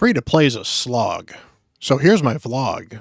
Free to play is a slog. So here's my vlog.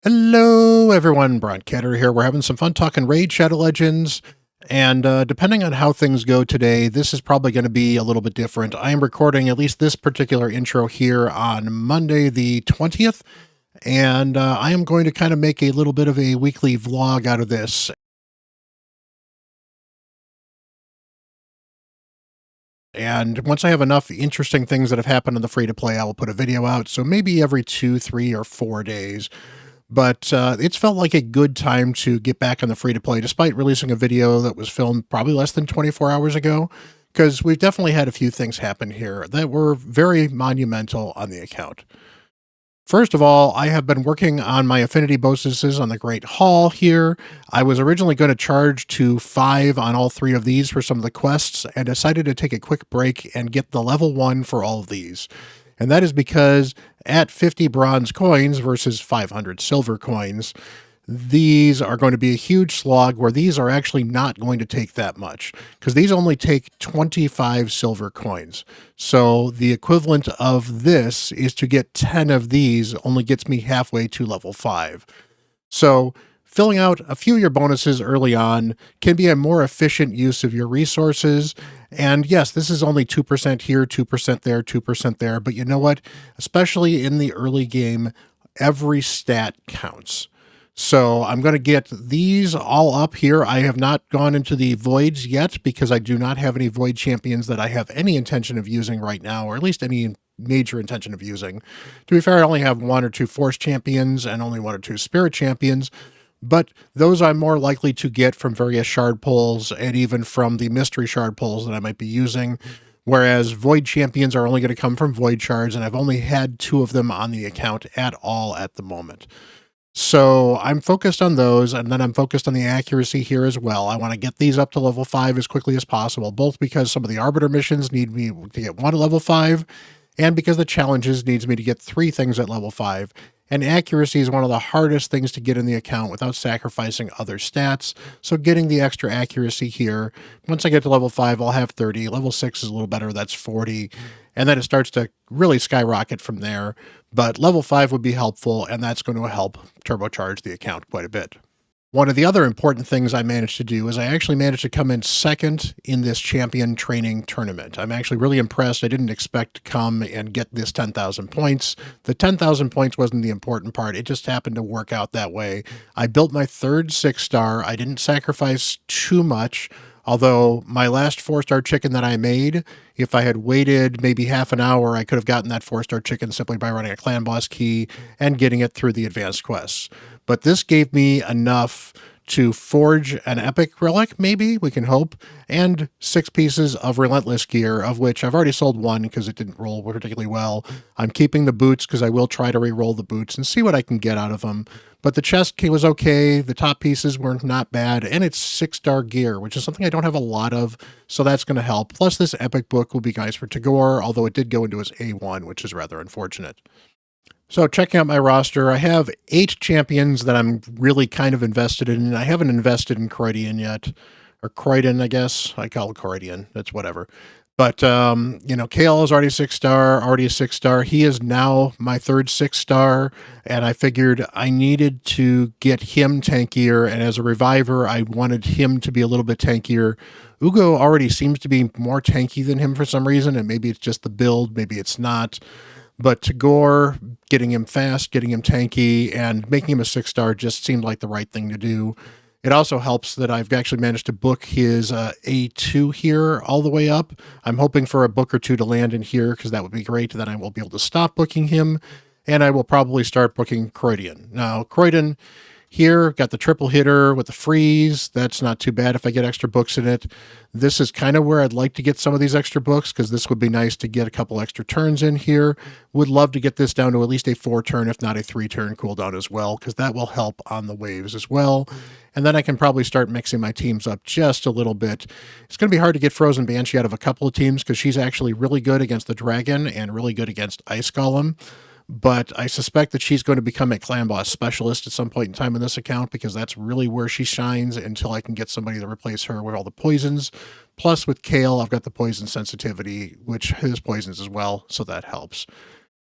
Hello everyone, Bront CatHerder here. We're having some fun talking Raid Shadow Legends, and depending on how things go today, this is probably going to be a little bit different. I am recording at least this particular intro here on Monday the 20th, and I am going to kind of make a little bit of a weekly vlog out of this. And once I have enough interesting things that have happened in the free-to-play, I will put a video out, so maybe every 2, 3, or 4 days. But it's felt like a good time to get back on the free-to-play, despite releasing a video that was filmed probably less than 24 hours ago, because we've definitely had a few things happen here that were very monumental on the account. First of all, I have been working on my affinity bonuses on the Great Hall here. I was originally going to charge to 5 on all 3 of these for some of the quests, and decided to take a quick break and get the level 1 for all of these. And that is because at 50 bronze coins versus 500 silver coins, these are going to be a huge slog, where these are actually not going to take that much, because these only take 25 silver coins. So the equivalent of this is to get 10 of these only gets me halfway to level 5. So filling out a few of your bonuses early on can be a more efficient use of your resources. And yes, this is only 2% here, 2% there, 2% there, but you know what? Especially in the early game, every stat counts. So I'm going to get these all up here. I have not gone into the voids yet, because I do not have any void champions that I have any intention of using right now, or at least any major intention of using. To be fair, I only have 1 or 2 force champions and only 1 or 2 spirit champions, but those I'm more likely to get from various shard pulls and even from the mystery shard pulls that I might be using. Whereas void champions are only going to come from void shards, and I've only had 2 of them on the account at all at the moment. So I'm focused on those, and then I'm focused on the accuracy here as well. I want to get these up to level 5 as quickly as possible, both because some of the Arbiter missions need me to get 1 at level 5, and because the challenges needs me to get 3 things at level 5. And accuracy is one of the hardest things to get in the account without sacrificing other stats. So getting the extra accuracy here, once I get to level 5, I'll have 30. Level 6 is a little better, that's 40. And then it starts to really skyrocket from there. But level 5 would be helpful, and that's going to help turbocharge the account quite a bit. One of the other important things I managed to do is I actually managed to come in second in this champion training tournament. I'm actually really impressed. I didn't expect to come and get this 10,000 points. The 10,000 points wasn't the important part. It just happened to work out that way. I built my 3rd 6-star. I didn't sacrifice too much, although my last 4-star chicken that I made, if I had waited maybe half an hour, I could have gotten that 4-star chicken simply by running a clan boss key and getting it through the advanced quests. But this gave me enough to forge an epic relic, maybe, we can hope, and 6 pieces of relentless gear, of which I've already sold 1 because it didn't roll particularly well. I'm keeping the boots because I will try to re-roll the boots and see what I can get out of them. But the chest key was okay, the top pieces were not bad, and it's 6-star gear, which is something I don't have a lot of, so that's going to help. Plus this epic book will be nice for Tagore, although it did go into his A1, which is rather unfortunate. So checking out my roster, I have 8 champions that I'm really kind of invested in. I haven't invested in Croydon yet, or Croydon, I guess. I call it Croydon. That's whatever. But, you know, KL is already 6-star, already a 6-star. He is now my 3rd 6-star, and I figured I needed to get him tankier, and as a reviver, I wanted him to be a little bit tankier. Ugo already seems to be more tanky than him for some reason, and maybe it's just the build, maybe it's not. But Tagore, getting him fast, getting him tanky, and making him a 6-star just seemed like the right thing to do. It also helps that I've actually managed to book his A2 here all the way up. I'm hoping for a book or 2 to land in here, because that would be great. Then I will be able to stop booking him, and I will probably start booking Croydon. Now, Croydon here, got the triple hitter with the freeze. That's not too bad if I get extra books in it. This is kind of where I'd like to get some of these extra books, because this would be nice to get a couple extra turns in here. Would love to get this down to at least a 4-turn, if not a 3-turn cooldown as well, because that will help on the waves as well. And then I can probably start mixing my teams up just a little bit. It's going to be hard to get Frozen Banshee out of a couple of teams, because she's actually really good against the dragon and really good against Ice Golem. but I suspect that she's going to become a clan boss specialist at some point in time in this account because that's really where she shines until I can get somebody to replace her with all the poisons. Plus, with Kale, I've got the poison sensitivity, which is poisons as well, so that helps.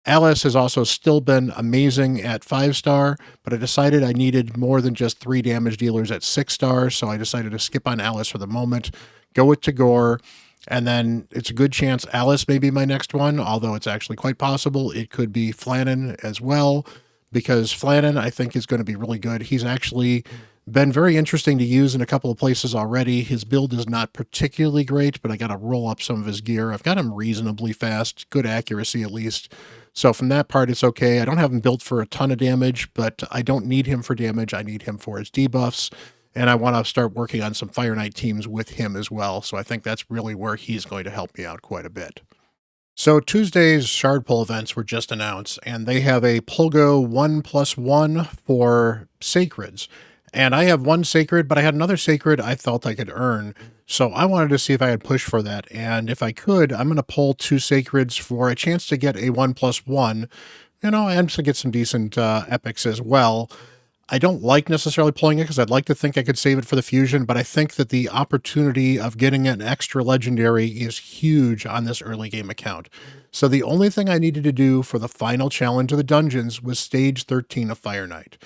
Alice has also still been amazing at 5-star, but I decided I needed more than just 3 damage dealers at 6-star, so I decided to skip on Alice for the moment, go with Tagore, and then it's a good chance Alice may be my next one, although it's actually quite possible it could be Flannan as well, because Flannan I think is going to be really good. He's actually been very interesting to use in a couple of places already. His build is not particularly great, but I got to roll up some of his gear. I've got him reasonably fast, good accuracy at least. So from that part, it's okay. I don't have him built for a ton of damage, but I don't need him for damage. I need him for his debuffs. And I want to start working on some Fire Knight teams with him as well. So I think that's really where he's going to help me out quite a bit. So Tuesday's Shard Pull events were just announced, and they have a POGO 1+1 for Sacreds. And I have one Sacred, but I had another Sacred I felt I could earn. So I wanted to see if I had push for that. And if I could, I'm going to pull 2 Sacreds for a chance to get a 1+1, and to get some decent epics as well. I don't like necessarily pulling it because I'd like to think I could save it for the fusion, but I think that the opportunity of getting an extra legendary is huge on this early game account. So the only thing I needed to do for the final challenge of the dungeons was stage 13 of Fire Knight,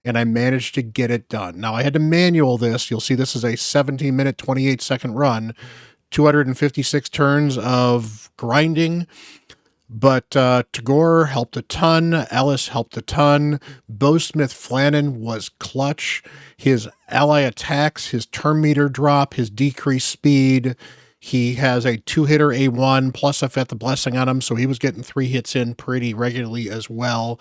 and I managed to get it done. Now I had to manual this. You'll see this is a 17-minute, 28-second run, 256 turns of grinding. But Tagore helped a ton. Alice helped a ton. Bowsmith Flannan was clutch. His ally attacks, his turn meter drop, his decreased speed. He has a 2-hitter A1, plus I've got the blessing on him, so he was getting 3 hits in pretty regularly as well.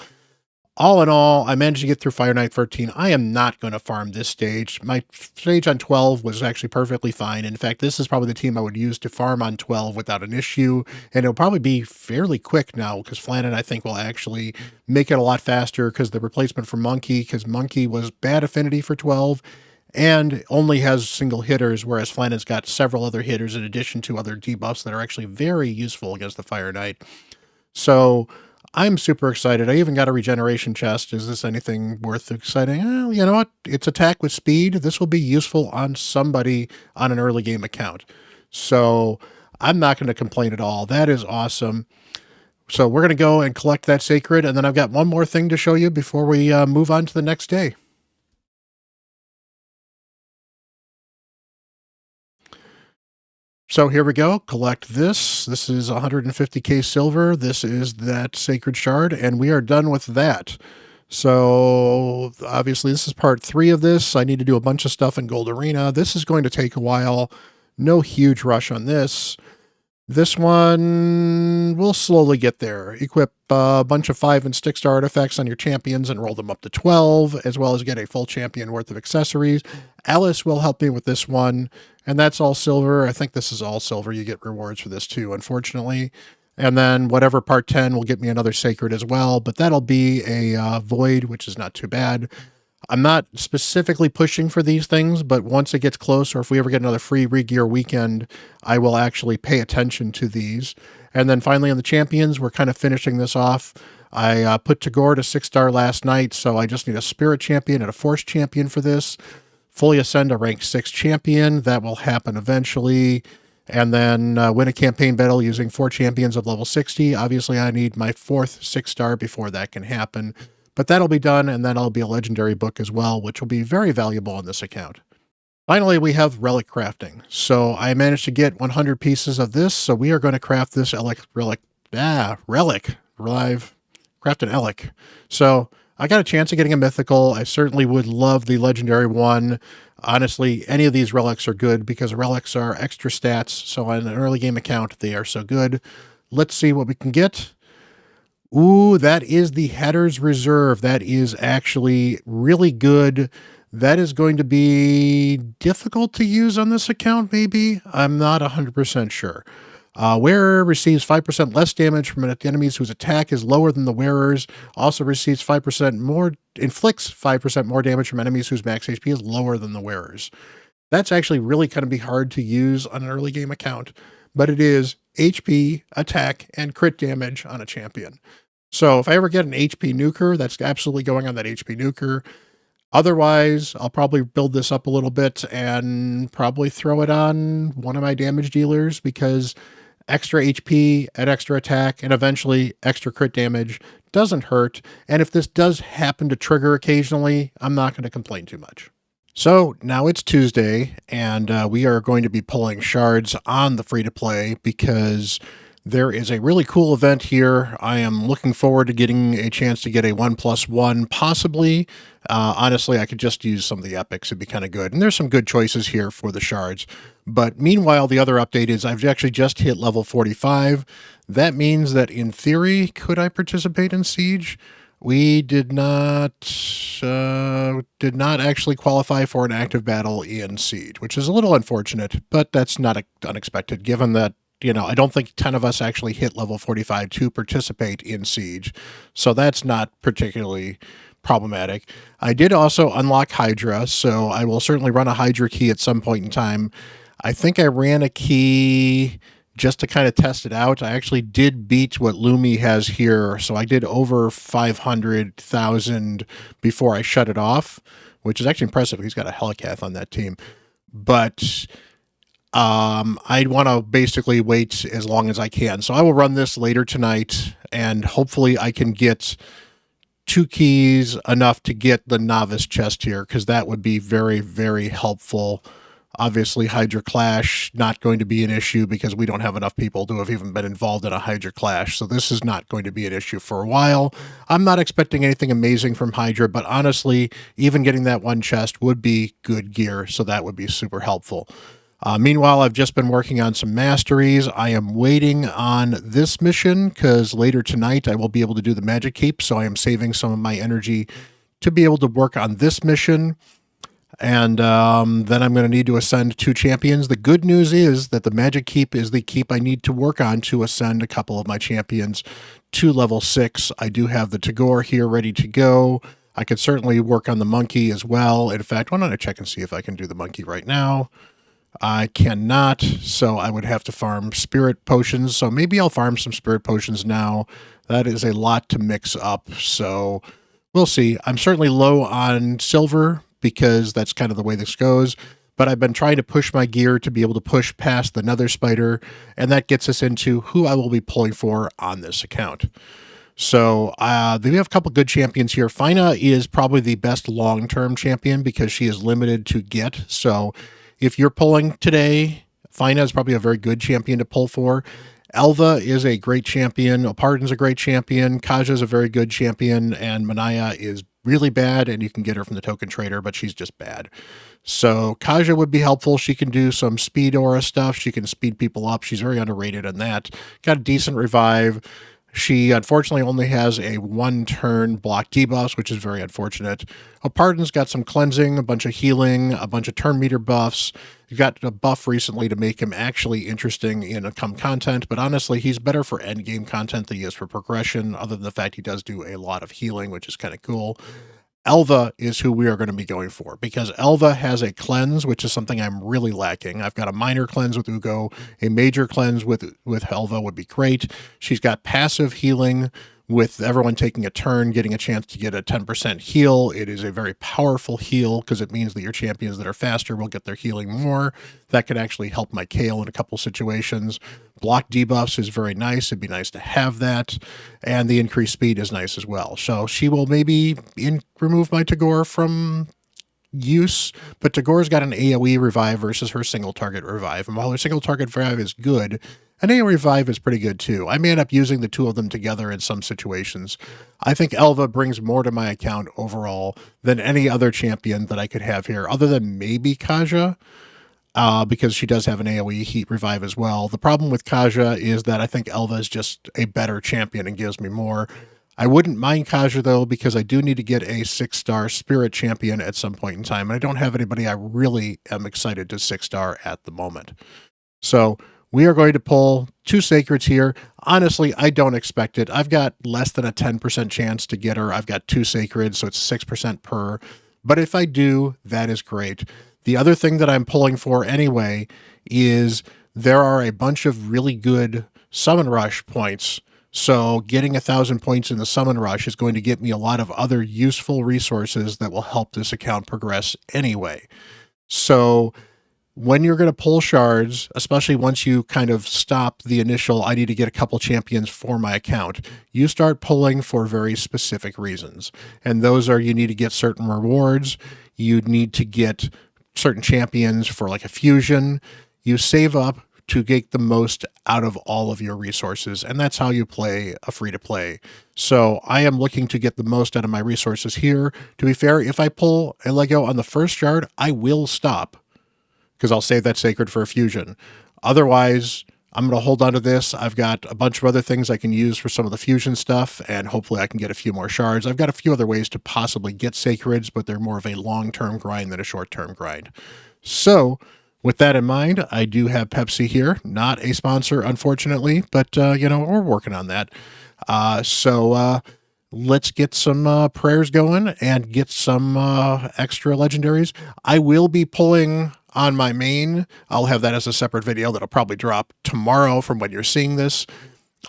All in all, I managed to get through Fire Knight 13. I am not going to farm this stage. My stage on 12 was actually perfectly fine. In fact, this is probably the team I would use to farm on 12 without an issue. And it'll probably be fairly quick now because Flannan, I think, will actually make it a lot faster because the replacement for Monkey, because Monkey was bad affinity for 12 and only has single hitters, whereas Flannan's got several other hitters in addition to other debuffs that are actually very useful against the Fire Knight. So I'm super excited. I even got a regeneration chest. Is this anything worth exciting? Well, you know what? It's attack with speed. This will be useful on somebody on an early game account. So I'm not going to complain at all. That is awesome. So we're going to go and collect that Sacred, and then I've got one more thing to show you before we move on to the next day. So here we go. Collect this. This is 150k silver. This is that Sacred Shard, and we are done with that. So obviously this is part 3 of this. I need to do a bunch of stuff in Gold Arena. This is going to take a while. No huge rush on this. This one, we'll slowly get there. Equip a bunch of 5 and 6-star artifacts on your champions and roll them up to 12, as well as get a full champion worth of accessories. Alice will help me with this one, and that's all silver. I think this is all silver. You get rewards for this too, unfortunately. And then whatever part 10 will get me another Sacred as well, but that'll be a Void, which is not too bad. I'm not specifically pushing for these things, but once it gets close, or if we ever get another free regear weekend, I will actually pay attention to these. And then finally on the champions, we're kind of finishing this off. I put Tagore to 6-star last night, so I just need a Spirit champion and a Force champion for this. Fully ascend a rank 6 champion. That will happen eventually. And then win a campaign battle using 4 champions of level 60. Obviously, I need my 4th 6-star before that can happen. But that'll be done, and then I'll be a legendary book as well, which will be very valuable on this account. Finally, we have relic crafting. So I managed to get 100 pieces of this, so we are going to craft this relic, craft an Elic. So I got a chance of getting a mythical. I certainly would love the legendary one. Honestly, any of these relics are good because relics are extra stats, so on an early game account, they are so good. Let's see what we can get. Ooh, that is the Header's Reserve. That is actually really good. That is going to be difficult to use on this account, maybe? I'm not 100% sure. Wearer receives 5% less damage from enemies whose attack is lower than the wearer's. Also receives 5% more, inflicts 5% more damage from enemies whose max HP is lower than the wearer's. That's actually really going to be hard to use on an early game account, but it is HP, attack, and crit damage on a champion. So if I ever get an HP nuker, that's absolutely going on that HP nuker. Otherwise, I'll probably build this up a little bit and probably throw it on one of my damage dealers because extra HP and extra attack and eventually extra crit damage doesn't hurt. And if this does happen to trigger occasionally, I'm not going to complain too much. So now it's Tuesday, and we are going to be pulling shards on the free to play because there is a really cool event here. I am looking forward to getting a chance to get a 1+1, possibly. Honestly, I could just use some of the epics. It'd be kind of good. And there's some good choices here for the shards. But meanwhile, the other update is I've actually just hit level 45. That means that in theory, could I participate in Siege? We did not actually qualify for an active battle in Siege, which is a little unfortunate, but that's not unexpected given that, I don't think 10 of us actually hit level 45 to participate in Siege. So that's not particularly problematic. I did also unlock Hydra, so I will certainly run a Hydra key at some point in time. I think I ran a key just to kind of test it out. I actually did beat what Lumi has here, so I did over 500,000 before I shut it off, which is actually impressive. He's got a Helicath on that team. But I'd want to basically wait as long as I can. So I will run this later tonight, and hopefully I can get 2 keys enough to get the novice chest here, because that would be very, very helpful. Obviously, Hydra Clash, not going to be an issue because we don't have enough people to have even been involved in a Hydra Clash, so this is not going to be an issue for a while. I'm not expecting anything amazing from Hydra, but honestly, even getting that 1 chest would be good gear, so that would be super helpful. Meanwhile, I've just been working on some masteries. I am waiting on this mission because later tonight I will be able to do the Magic Keep, so I am saving some of my energy to be able to work on this mission. And then I'm going to need to ascend 2 champions. The good news is that the Magic Keep is the keep I need to work on to ascend a couple of my champions to level 6. I do have the Tagore here ready to go. I could certainly work on the monkey as well. In fact, why don't I check and see if I can do the monkey right now? I cannot, so I would have to farm spirit potions. So maybe I'll farm some spirit potions now. That is a lot to mix up, so we'll see. I'm certainly low on silver because that's kind of the way this goes, but I've been trying to push my gear to be able to push past the Nether Spider, and that gets us into who I will be pulling for on this account. So we have a couple good champions here. Fina is probably the best long-term champion because she is limited to get. So if you're pulling today, Fina is probably a very good champion to pull for. Elva is a great champion. Opardon's a great champion. Kaja's a very good champion. And Manaya is really bad, and you can get her from the token trader, but she's just bad. So Kaja would be helpful. She can do some speed aura stuff. She can speed people up. She's very underrated on that. Got a decent revive. She unfortunately only has a 1-turn block debuffs, which is very unfortunate. Opardon's got some cleansing, a bunch of healing, a bunch of turn meter buffs. He got a buff recently to make him actually interesting in content, but honestly, he's better for endgame content than he is for progression, other than the fact he does do a lot of healing, which is kind of cool. Elva is who we are going to be going for because Elva has a cleanse, which is something I'm really lacking. I've got a minor cleanse with Ugo. A major cleanse with Elva would be great. She's got passive healing with everyone taking a turn, getting a chance to get a 10% heal. It is a very powerful heal because it means that your champions that are faster will get their healing more. That could actually help my Kale in a couple situations. Block debuffs is very nice. It'd be nice to have that. And the increased speed is nice as well. So she will maybe remove my Tagore from use, but Tagore's got an AoE revive versus her single target revive. And while her single target revive is good, an AoE revive is pretty good too. I may end up using the 2 of them together in some situations. I think Elva brings more to my account overall than any other champion that I could have here, other than maybe Kaja, because she does have an AoE heat revive as well. The problem with Kaja is that I think Elva is just a better champion and gives me more. I wouldn't mind Kaja, though, because I do need to get a 6-star spirit champion at some point in time, and I don't have anybody I really am excited to 6-star at the moment. So we are going to pull 2 sacreds here. Honestly, I don't expect it. I've got less than a 10% chance to get her. I've got 2 sacreds, so it's 6% per. But if I do, that is great. The other thing that I'm pulling for anyway is there are a bunch of really good summon rush points So getting 1,000 points in the Summon Rush is going to get me a lot of other useful resources that will help this account progress anyway. So when you're going to pull shards, especially once you kind of stop the initial, I need to get a couple champions for my account, you start pulling for very specific reasons. And those are, you need to get certain rewards, you need to get certain champions for like a fusion, you save up to get the most out of all of your resources. And that's how you play a free-to-play. So I am looking to get the most out of my resources here. To be fair, if I pull a Lego on the first shard, I will stop, because I'll save that sacred for a fusion. Otherwise, I'm going to hold on to this. I've got a bunch of other things I can use for some of the fusion stuff, and hopefully I can get a few more shards. I've got a few other ways to possibly get sacreds, but they're more of a long-term grind than a short-term grind. So with that in mind, I do have Pepsi here. Not a sponsor, unfortunately, but, we're working on that. Let's get some prayers going and get some extra legendaries. I will be pulling on my main. I'll have that as a separate video that'll probably drop tomorrow from when you're seeing this.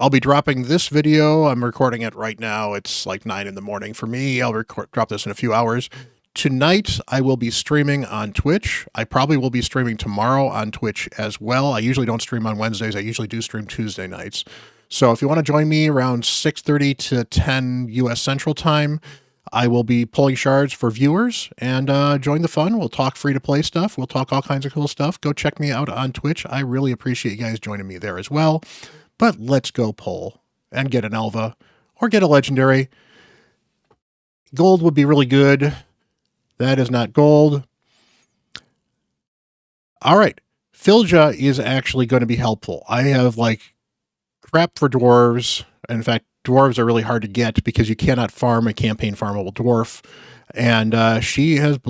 I'll be dropping this video. I'm recording it right now. It's like 9 in the morning for me. I'll drop this in a few hours. Tonight, I will be streaming on Twitch. I probably will be streaming tomorrow on Twitch as well. I usually don't stream on Wednesdays. I usually do stream Tuesday nights. So if you want to join me around 6:30 to 10 U.S. Central Time, I will be pulling shards for viewers, and join the fun. We'll talk free-to-play stuff. We'll talk all kinds of cool stuff. Go check me out on Twitch. I really appreciate you guys joining me there as well. But let's go pull and get an Elva or get a legendary. Gold would be really good. That is not gold. All right. Filja is actually going to be helpful. I have like crap for dwarves. In fact, dwarves are really hard to get because you cannot farm a campaign farmable dwarf. And she has,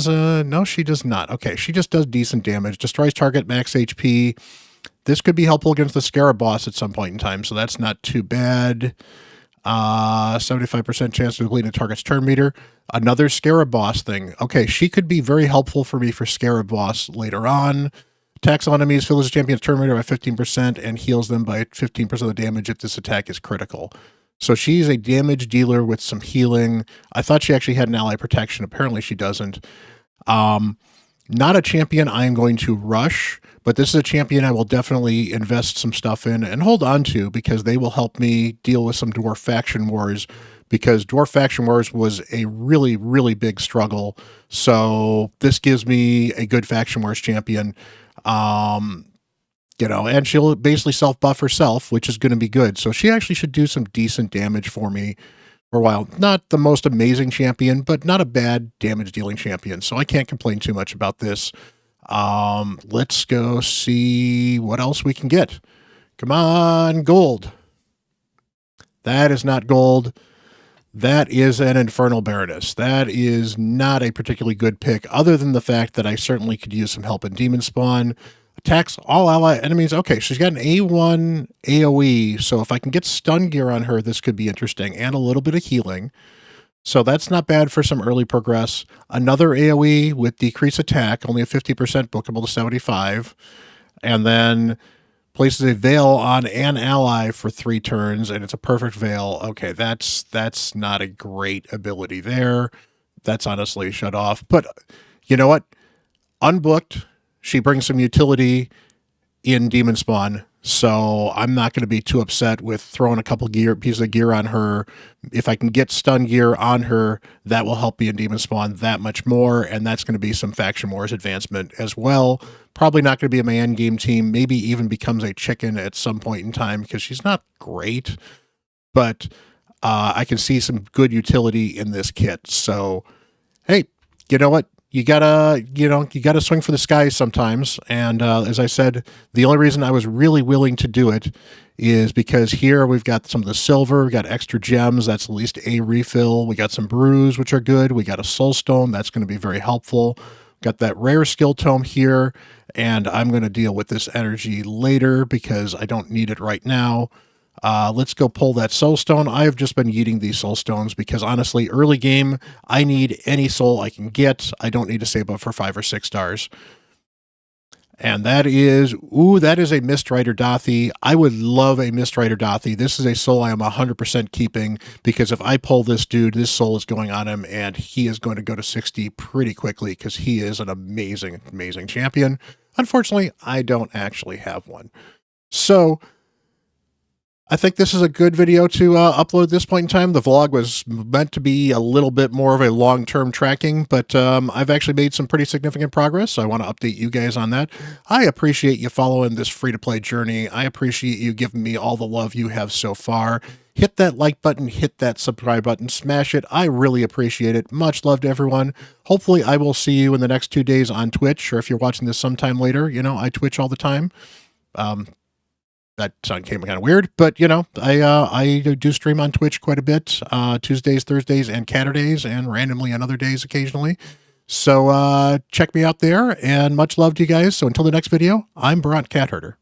no, she does not. Okay, she just does decent damage. Destroys target, max HP. This could be helpful against the Scarab boss at some point in time, so that's not too bad. 75% chance to deplete a target's turn meter. Another Scarab boss thing. Okay, she could be very helpful for me for Scarab boss later on. Attacks on enemies, fills a champion's turn meter by 15% and heals them by 15% of the damage if this attack is critical. So she's a damage dealer with some healing. I thought she actually had an ally protection. Apparently she doesn't. Not a champion I'm going to rush, but this is a champion I will definitely invest some stuff in and hold on to because they will help me deal with some Dwarf Faction Wars, because Dwarf Faction Wars was a really, really big struggle. So this gives me a good Faction Wars champion. And she'll basically self-buff herself, which is going to be good. So she actually should do some decent damage for me for a while. Not the most amazing champion, but not a bad damage-dealing champion. So I can't complain too much about this. Let's go see what else we can get. Come on, gold. That is not gold. That is an Infernal Baroness. That is not a particularly good pick, other than the fact that I certainly could use some help in Demon Spawn. Attacks all ally enemies. Okay, she's got an A1 AoE, so if I can get stun gear on her, this could be interesting, and a little bit of healing. So that's not bad for some early progress. Another AoE with decreased attack, only a 50% bookable to 75, and then places a veil on an ally for 3 turns, and it's a perfect veil. Okay, that's not a great ability there. That's honestly shut off. But you know what? Unbooked, she brings some utility in Demon Spawn, so I'm not going to be too upset with throwing a couple pieces of gear on her. If I can get stun gear on her, that will help me in Demon Spawn that much more, and that's going to be some Faction Wars advancement as well. Probably not going to be in my endgame team, maybe even becomes a chicken at some point in time, because she's not great, but I can see some good utility in this kit. So, hey, you know what? You gotta swing for the skies sometimes. And as I said, the only reason I was really willing to do it is because here we've got some of the silver, we got extra gems, that's at least a refill. We got some brews, which are good. We got a Soulstone, that's going to be very helpful. Got that rare skill tome here, and I'm going to deal with this energy later because I don't need it right now. Let's go pull that Soulstone. I have just been yeeting these Soulstones because honestly, early game, I need any soul I can get. I don't need to save up for 5 or 6 stars. And that is, ooh, that is a Mistrider Dothy. I would love a Mistrider Dothy. This is a soul I am 100% keeping, because if I pull this dude, this soul is going on him, and he is going to go to 60 pretty quickly, because he is an amazing, amazing champion. Unfortunately, I don't actually have one. So I think this is a good video to upload at this point in time. The vlog was meant to be a little bit more of a long-term tracking, but I've actually made some pretty significant progress, so I want to update you guys on that. I appreciate you following this free-to-play journey. I appreciate you giving me all the love you have so far. Hit that like button, hit that subscribe button, smash it. I really appreciate it. Much love to everyone. Hopefully, I will see you in the next 2 days on Twitch, or if you're watching this sometime later, you know, I Twitch all the time. That sound came kind of weird, but you know, I do stream on Twitch quite a bit, Tuesdays, Thursdays, and CatHerdays, and randomly on other days occasionally. So check me out there, and much love to you guys. So until the next video, I'm Bront CatHerder.